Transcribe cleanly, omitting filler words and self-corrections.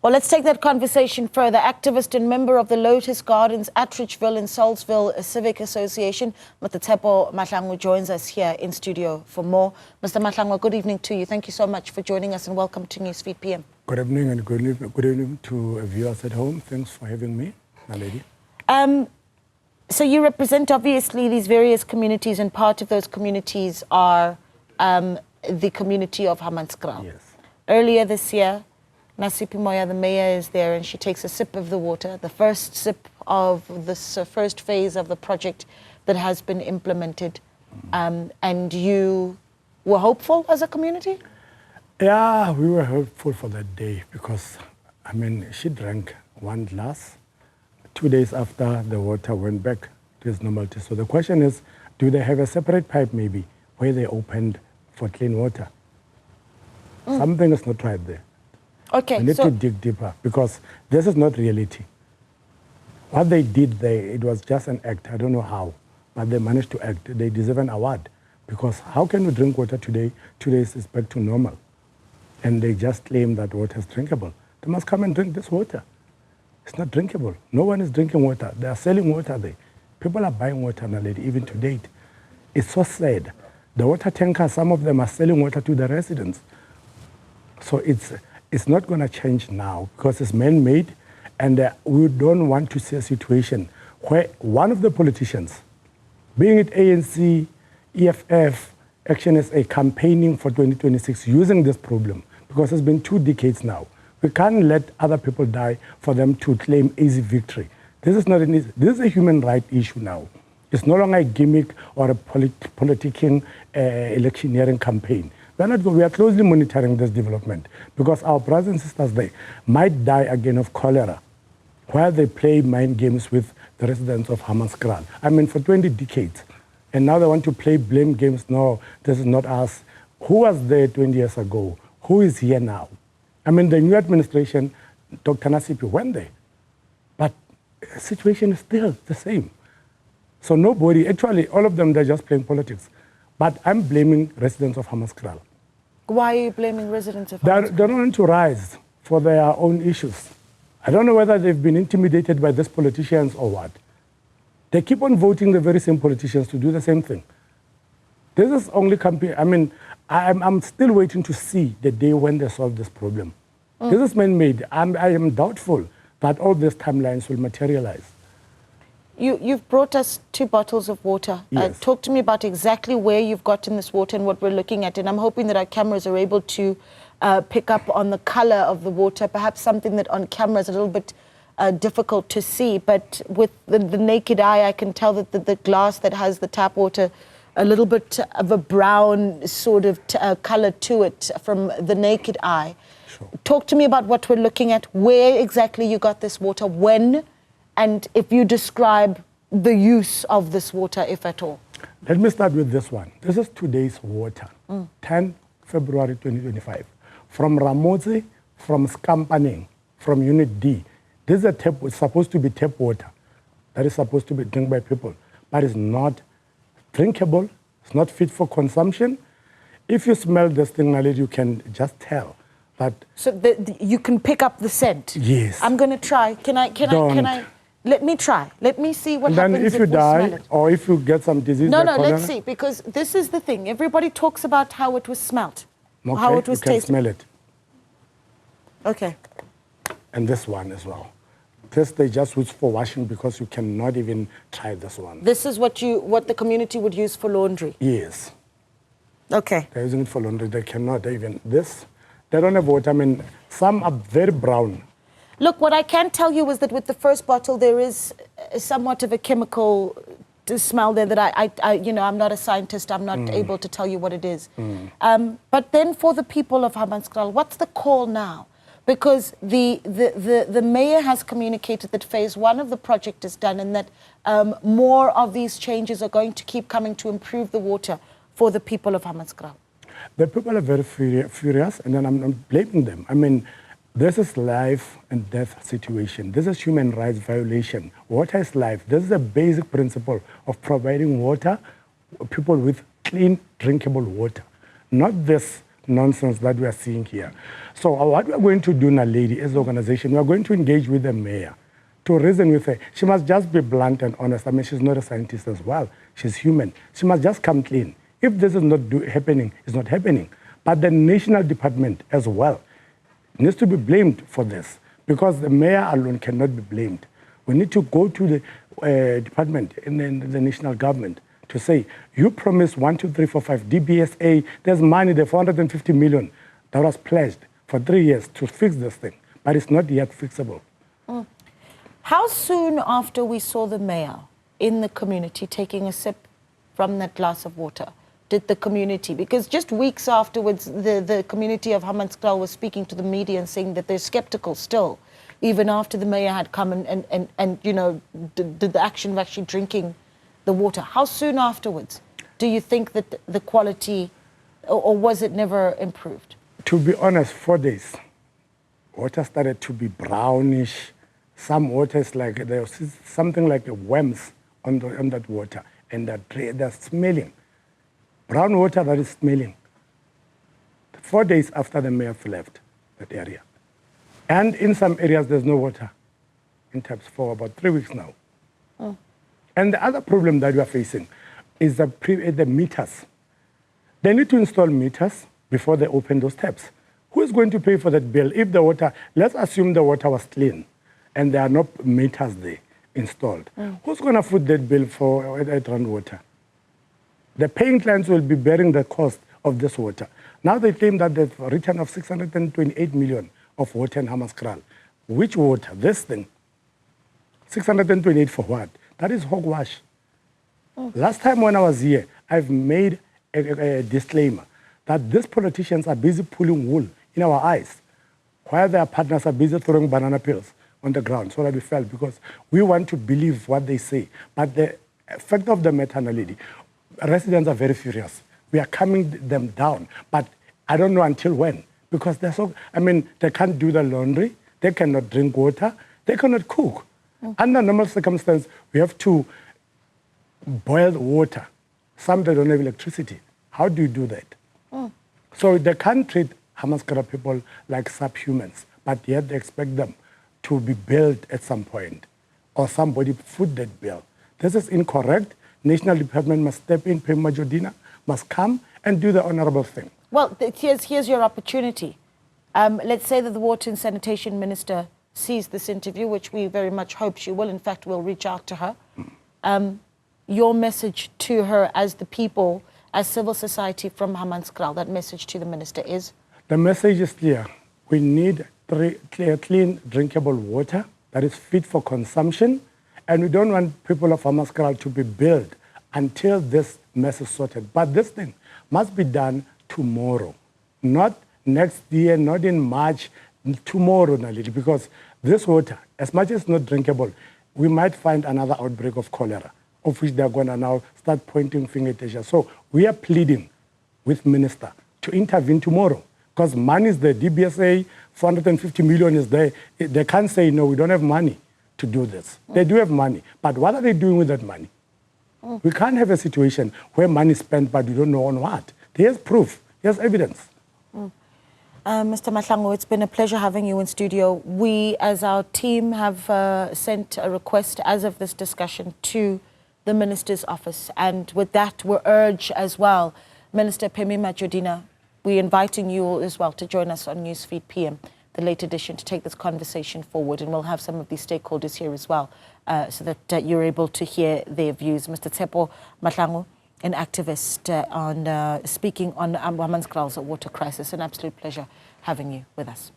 Well, let's take that conversation further. Activist and member of the Lotus Gardens, Atteridgeville and Saulsville Civic Association, Mr. Tshepo Mahlangu joins us here in studio for more. Mr. Mahlangu, good evening to you. Thank you so much for joining us and welcome to Newsfeed PM. Good evening and good evening to viewers at home. Thanks for having me, my lady. So you represent obviously these various communities, and part of those communities are the community of Hammanskraal. Yes. Earlier this year, Nasiphi Moya, the mayor, is there and she takes a sip of the water, the first sip of this first phase of the project that has been implemented. And you were hopeful as a community? Yeah, we were hopeful for that day because, I mean, she drank one glass. 2 days after, the water went back to its normality. So the question is, do they have a separate pipe maybe where they opened for clean water? Something is not right there. Okay, we need to dig deeper because this is not reality. What they did there, it was just an act. I don't know how, but they managed to act. They deserve an award because how can we drink water today? 2 days is back to normal. And they just claim that water is drinkable. They must come and drink this water. It's not drinkable. No one is drinking water. They are selling water there. People are buying water now, even to date. It's so sad. The water tankers, some of them are selling water to the residents. So it's not going to change now because it's man-made, and we don't want to see a situation where one of the politicians, being it ANC, EFF, Action SA, campaigning for 2026 using this problem, because it's been 2 decades now. We can't let other people die for them to claim easy victory. This is not an easy, this is a human right issue now. It's no longer a gimmick or a politicking electioneering campaign. We are closely monitoring this development because our brothers and sisters there might die again of cholera while they play mind games with the residents of Hammanskraal. I mean, for 20 decades. And now they want to play blame games. No, this is not us. Who was there 20 years ago? Who is here now? I mean, the new administration, Dr Nasiphi went there. But the situation is still the same. So nobody, actually, all of them, they're just playing politics. But I'm blaming residents of Hammanskraal. Why are you blaming residents of Hammanskraal? They don't want to rise for their own issues. I don't know whether they've been intimidated by these politicians or what. They keep on voting the very same politicians to do the same thing. This is only campaign. I mean, I'm still waiting to see the day when they solve this problem. This is man-made. I am doubtful that all these timelines will materialize. You've brought us 2 bottles of water. Yes. Talk to me about exactly where you've gotten this water and what we're looking at. And I'm hoping that our cameras are able to pick up on the color of the water, perhaps something that on camera is a little bit difficult to see. But with the naked eye, I can tell that the glass that has the tap water, a little bit of a brown sort of color to it from the naked eye. Sure. Talk to me about what we're looking at, where exactly you got this water, when, and if you describe the use of this water, if at all. Let me start with this one. This is today's water, 10 February 2025. From Ramotse, from Skampaneng, from Unit D. This is a tap, it's supposed to be tap water that is supposed to be drunk by people, but it's not drinkable, it's not fit for consumption. If you smell this thing, you can just tell that. So you can pick up the scent? Yes. I'm going to try. Can I? Let me try. Let me see what happens if you die or if you get some disease. No, let's see, because this is the thing. Everybody talks about how it was smelt, okay, how it was you can tasted. Smell it. Okay. And this one as well. This they just use for washing because you cannot even try this one. This is what the community would use for laundry? Yes. Okay. They're using it for laundry. They cannot even this. They don't have water. I mean, some are very brown. Look, what I can tell you is that with the first bottle, there is somewhat of a chemical smell there that I'm not a scientist. I'm not able to tell you what it is. But then for the people of Hammanskraal, what's the call now? Because the mayor has communicated that phase 1 of the project is done and that more of these changes are going to keep coming to improve the water for the people of Hammanskraal. The people are very furious, and then I'm blaming them. I mean, this is life and death situation. This is human rights violation. Water is life. This is a basic principle of providing water, people with clean, drinkable water. Not this nonsense that we are seeing here. So what we are going to do now, lady, as an organization, we are going to engage with the mayor to reason with her. She must just be blunt and honest. I mean, she's not a scientist as well. She's human. She must just come clean. If this is not happening, it's not happening. But the national department as well needs to be blamed for this, because the mayor alone cannot be blamed. We need to go to the department in the national government to say, you promised 1, 2, 3, 4, 5 DBSA, there's money, the 450 million that was pledged for 3 years to fix this thing, but it's not yet fixable. How soon after we saw the mayor in the community taking a sip from that glass of water did the community, because just weeks afterwards the community of Hammanskraal was speaking to the media and saying that they're skeptical still, even after the mayor had come and you know, did the action of actually drinking the water. How soon afterwards do you think that the quality, or was it never improved? To be honest, 4 days. Water started to be brownish. Some waters, like there was something like worms on that water, and they're smelling. Brown water that is smelling. 4 days after the mayor left that area. And in some areas, there's no water in taps for about 3 weeks now. And the other problem that we are facing is the meters. They need to install meters before they open those taps. Who is going to pay for that bill if the water, let's assume the water was clean and there are no meters there installed. Who's going to foot that bill for groundwater? The paying clients will be bearing the cost of this water. Now they claim that there's a return of 628 million of water in Hammanskraal. Which water? This thing. 628 for what? That is hogwash. Last time when I was here, I've made a disclaimer that these politicians are busy pulling wool in our eyes, while their partners are busy throwing banana peels on the ground, so that we fell, because we want to believe what they say. But the fact of the matter, lady, residents are very furious. We are calming them down, but I don't know until when, because they're so, I mean, they can't do the laundry, they cannot drink water, they cannot cook. Under normal circumstances, we have to boil water. Some they don't have electricity. How do you do that? So they can't treat Hammanskraal people like subhumans, but yet they expect them to be billed at some point, or somebody foot that bill. This is incorrect. National Department must step in, Pemmy Majodina must come and do the honorable thing. Well, here's your opportunity. Let's say that the Water and Sanitation Minister sees this interview, which we very much hope she will. In fact, we'll reach out to her. Your message to her as the people, as civil society from Hammanskraal, that message to the minister is? The message is clear. We need clean, drinkable water that is fit for consumption, and we don't want people of Hammanskraal to be billed until this mess is sorted. But this thing must be done tomorrow, not next year, not in March, tomorrow, Nalidi, because this water, as much as not drinkable, we might find another outbreak of cholera, of which they're going to now start pointing finger at Asia. So we are pleading with Minister to intervene tomorrow, because money is there. DBSA, 450 million is there. They can't say, no, we don't have money to do this. They do have money, but what are they doing with that money? We can't have a situation where money is spent, but we don't know on what. There's proof, there's evidence. Mr. Mahlangu, it's been a pleasure having you in studio. We, as our team, have sent a request as of this discussion to the Minister's office. And with that, we urge as well, Minister Pemmy Majodina, we're inviting you as well to join us on Newsfeed PM, the late edition, to take this conversation forward. And we'll have some of these stakeholders here as well, so that you're able to hear their views. Mr. Tshepo Mahlangu, an activist on speaking on Hammanskraal's water crisis. An absolute pleasure having you with us.